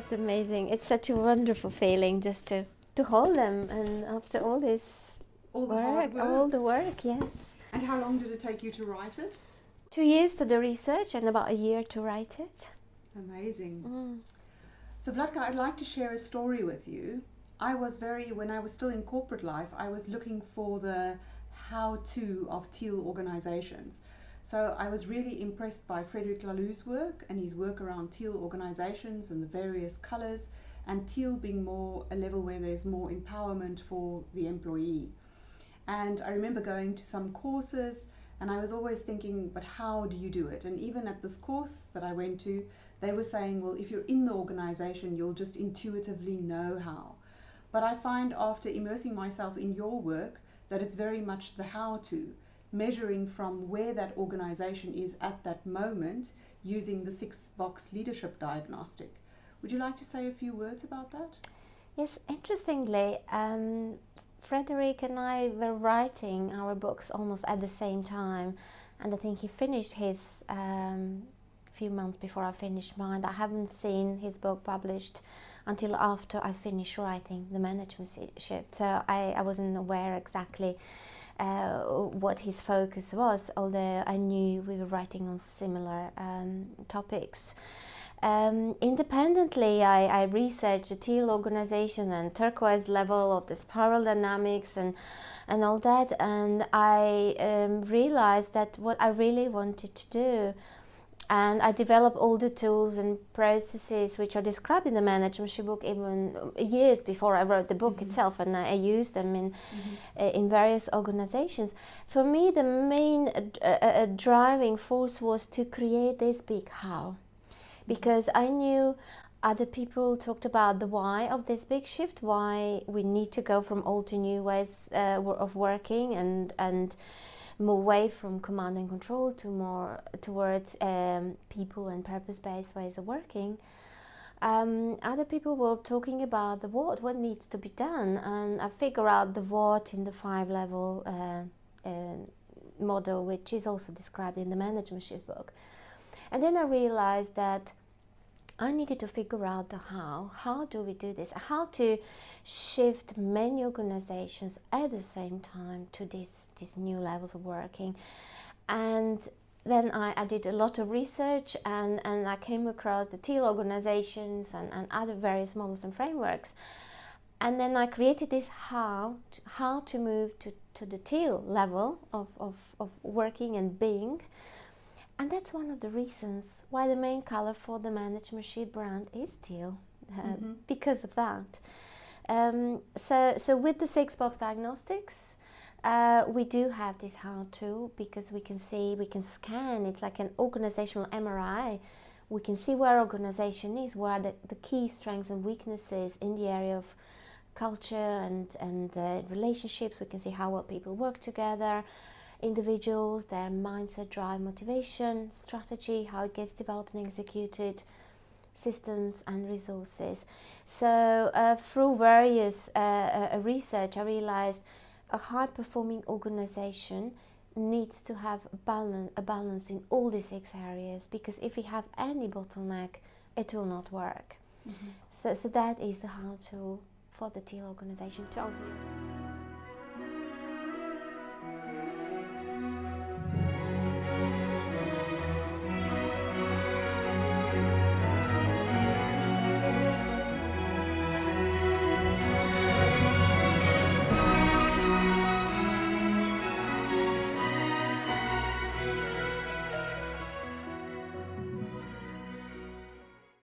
It's amazing. It's such a wonderful feeling just to hold them, and after all this All the hard work. all the work, yes. And how long did it take you to write it? 2 years to do research and about a year to write it. Amazing. So Vladka, I'd like to share a story with you. When I was still in corporate life, I was looking for the how-to of teal organizations. So I was really impressed by Frederic Laloux's work and his work around teal organizations and the various colors, and teal being more a level where there's more empowerment for the employee. And I remember going to some courses, and I was always thinking, but how do you do it? And even at this course that I went to, they were saying, well, if you're in the organization, you'll just intuitively know how. But I find after immersing myself in your work that it's very much the how-to, measuring from where that organization is at that moment using the 6-box leadership diagnostic. Would you like to say a few words about that? Yes, interestingly, Frederic and I were writing our books almost at the same time, and I think he finished his few months before I finished mine. I haven't seen his book published until after I finished writing The Management Shift, so I wasn't aware exactly what his focus was, although I knew we were writing on similar topics. Independently, I researched the teal organization and turquoise level of the spiral dynamics and all that, and I realized that what I really wanted to do, and I developed all the tools and processes which are described in the Management Shift book even years before I wrote the book itself, and I used them in various organizations. For me, the main driving force was to create this big how. Because I knew other people talked about the why of this big shift, why we need to go from old to new ways of working and move away from command and control to more towards people and purpose-based ways of working. Other people were talking about the what needs to be done, and I figure out the what in the 5-level model, which is also described in the Management Shift book. And then I realized that I needed to figure out the how. How do we do this? How to shift many organizations at the same time to these new levels of working. And then I did a lot of research, and I came across the teal organizations and other various models and frameworks. And then I created this how to move to the teal level of working and being. And that's one of the reasons why the main color for the Management Shift brand is teal, because of that. So with the 6-box diagnostics, we do have this how-to, because we can scan, it's like an organizational MRI. We can see where organization is, where are the key strengths and weaknesses in the area of culture and relationships. We can see how well people work together, individuals, their mindset, drive, motivation, strategy, how it gets developed and executed, systems and resources. So through various research, I realized a high-performing organization needs to have a balance in all these 6 areas, because if we have any bottleneck, it will not work. So that is the how-to for the teal organization too.